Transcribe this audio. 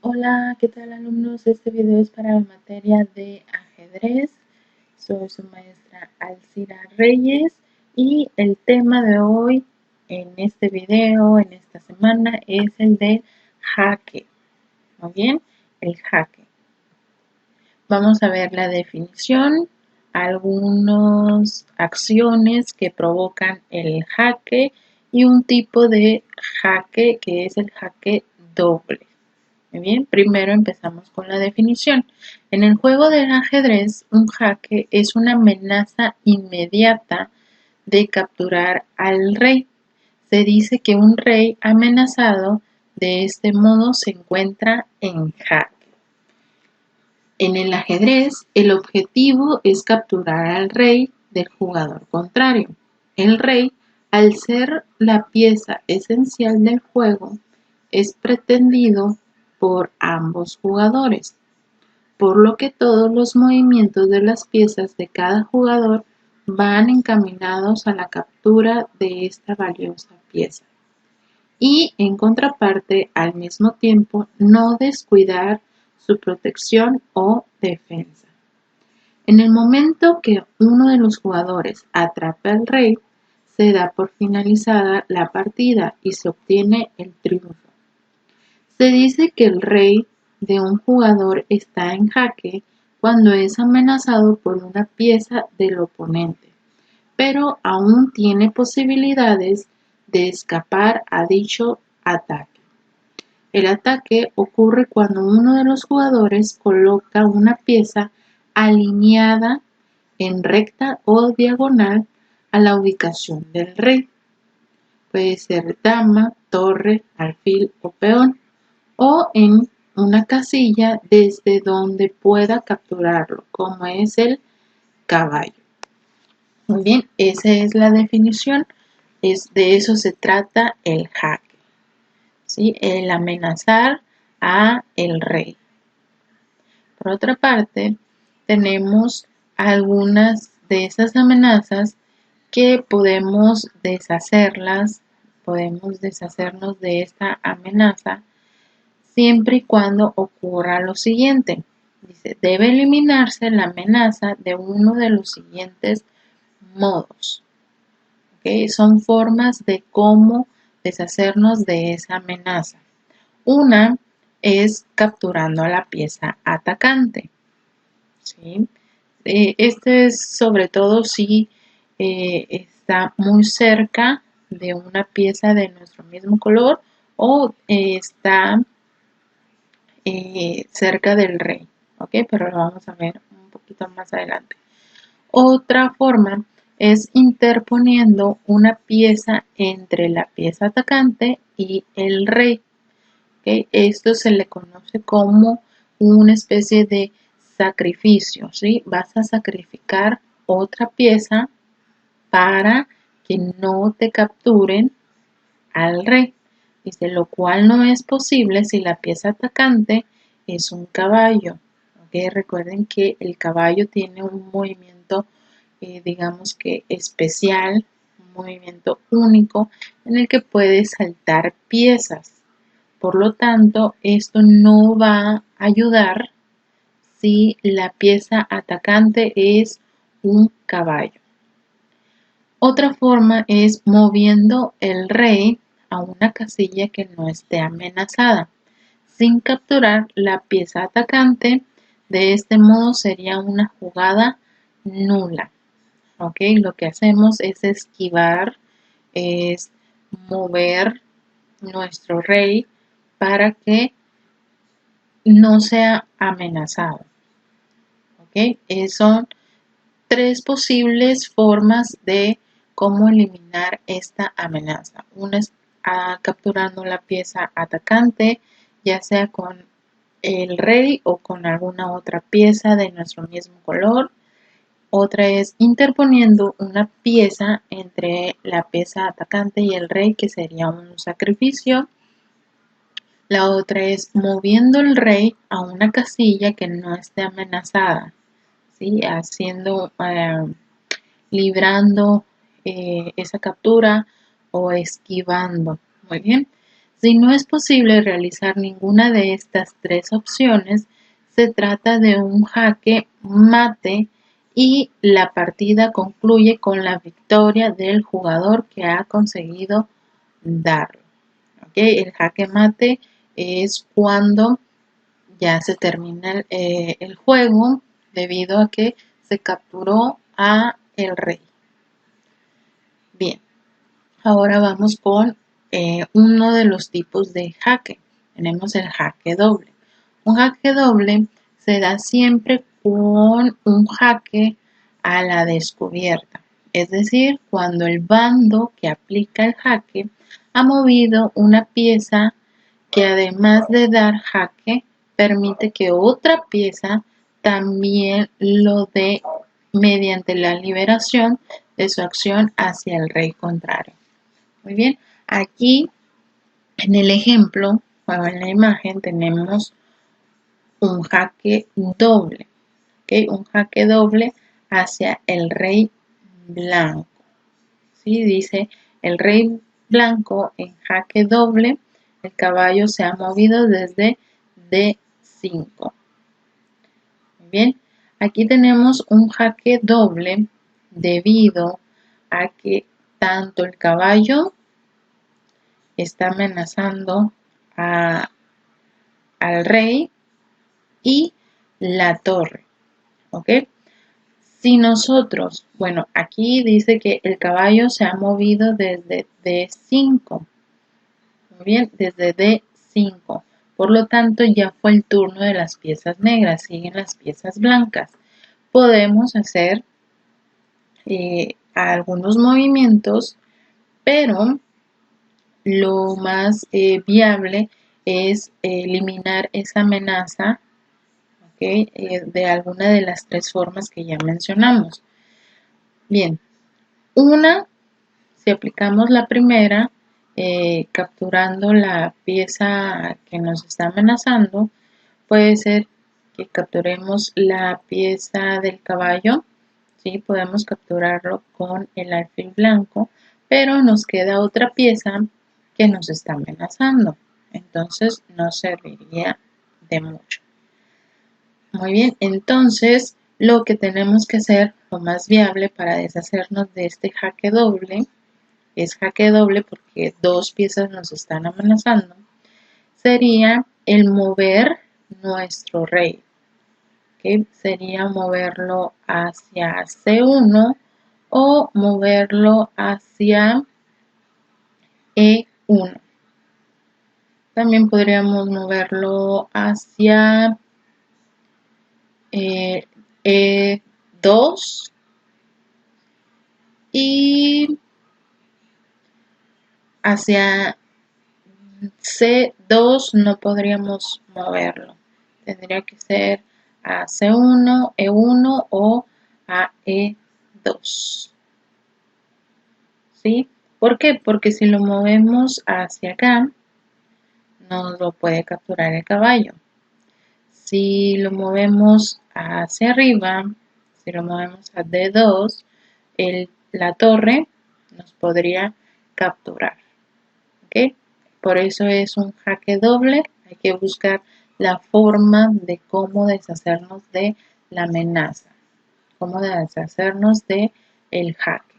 Hola, ¿qué tal alumnos? Este video es para la materia de ajedrez. Soy su maestra Alcira Reyes y el tema de hoy en este video, en esta semana, es el de jaque. Muy bien, el jaque. Vamos a ver la definición, algunas acciones que provocan el jaque y un tipo de jaque que es el jaque doble. Muy bien, primero empezamos con la definición. En el juego del ajedrez, un jaque es una amenaza inmediata de capturar al rey. Se dice que un rey amenazado de este modo se encuentra en jaque. En el ajedrez, el objetivo es capturar al rey del jugador contrario. El rey, al ser la pieza esencial del juego, es pretendido por ambos jugadores, por lo que todos los movimientos de las piezas de cada jugador van encaminados a la captura de esta valiosa pieza. Y, en contraparte, al mismo tiempo, no descuidar su protección o defensa. En el momento que uno de los jugadores atrapa al rey, se da por finalizada la partida y se obtiene el triunfo. Se dice que el rey de un jugador está en jaque cuando es amenazado por una pieza del oponente, pero aún tiene posibilidades de escapar a dicho ataque. El ataque ocurre cuando uno de los jugadores coloca una pieza alineada en recta o diagonal a la ubicación del rey. Puede ser dama, torre, alfil o peón, o en una casilla desde donde pueda capturarlo, como es el caballo. Muy bien, esa es la definición. De eso se trata el jaque, ¿sí? El amenazar a el rey. Por otra parte, tenemos algunas de esas amenazas que podemos deshacernos de esta amenaza siempre y cuando ocurra lo siguiente. Dice, debe eliminarse la amenaza de uno de los siguientes modos. ¿Okay? Son formas de cómo deshacernos de esa amenaza. Una es capturando a la pieza atacante. ¿Sí? Este es sobre todo si está muy cerca de una pieza de nuestro mismo color o está cerca del rey, ¿ok? Pero lo vamos a ver un poquito más adelante. Otra forma es interponiendo una pieza entre la pieza atacante y el rey, ¿ok? Esto se le conoce como una especie de sacrificio, ¿sí? Vas a sacrificar otra pieza para que no te capturen al rey. Dice, lo cual no es posible si la pieza atacante es un caballo. ¿Okay? Recuerden que el caballo tiene un movimiento, digamos que especial, un movimiento único en el que puede saltar piezas. Por lo tanto, esto no va a ayudar si la pieza atacante es un caballo. Otra forma es moviendo el rey a una casilla que no esté amenazada, sin capturar la pieza atacante. De este modo sería una jugada nula. ¿Ok? Lo que hacemos es esquivar, es mover nuestro rey para que no sea amenazado. ¿Ok? Son tres posibles formas de cómo eliminar esta amenaza. Una es capturando la pieza atacante, ya sea con el rey o con alguna otra pieza de nuestro mismo color. Otra es interponiendo una pieza entre la pieza atacante y el rey, que sería un sacrificio. La otra es moviendo el rey a una casilla que no esté amenazada, ¿sí? Librando esa captura o esquivando. Muy bien. Si no es posible realizar ninguna de estas tres opciones, se trata de un jaque mate y la partida concluye con la victoria del jugador que ha conseguido darlo. ¿Okay? El jaque mate es cuando ya se termina el juego debido a que se capturó a el rey. Bien, ahora vamos con uno de los tipos de jaque. Tenemos el jaque doble. Un jaque doble se da siempre con un jaque a la descubierta. Es decir, cuando el bando que aplica el jaque ha movido una pieza que además de dar jaque, permite que otra pieza también lo dé mediante la liberación de su acción hacia el rey contrario. Muy bien, aquí en el ejemplo o en la imagen tenemos un jaque doble, ¿okay? Un jaque doble hacia el rey blanco. ¿Sí? Dice el rey blanco en jaque doble, el caballo se ha movido desde D5. Muy bien, aquí tenemos un jaque doble debido a que tanto el caballo está amenazando al rey y la torre, ¿ok? Si nosotros, bueno, aquí dice que el caballo se ha movido desde D5, muy bien, desde D5, por lo tanto ya fue el turno de las piezas negras, siguen las piezas blancas. Podemos hacer algunos movimientos, pero lo más viable es eliminar esa amenaza, ¿okay? De alguna de las tres formas que ya mencionamos. Bien, si aplicamos la primera, capturando la pieza que nos está amenazando, puede ser que capturemos la pieza del caballo, ¿sí? Podemos capturarlo con el alfil blanco, pero nos queda otra pieza que nos está amenazando, entonces no serviría de mucho. Muy bien, entonces lo que tenemos que hacer, lo más viable para deshacernos de este jaque doble, es jaque doble porque dos piezas nos están amenazando, sería el mover nuestro rey. ¿Okay? Sería moverlo hacia C1 o moverlo hacia E1. También podríamos moverlo hacia E2 y hacia C2 no podríamos moverlo. Tendría que ser a C1, E1 o a E2. ¿Sí? ¿Por qué? Porque si lo movemos hacia acá, no lo puede capturar el caballo. Si lo movemos hacia arriba, si lo movemos a D2, la torre nos podría capturar. ¿Ok? Por eso es un jaque doble. Hay que buscar la forma de cómo deshacernos de la amenaza, cómo deshacernos de el jaque.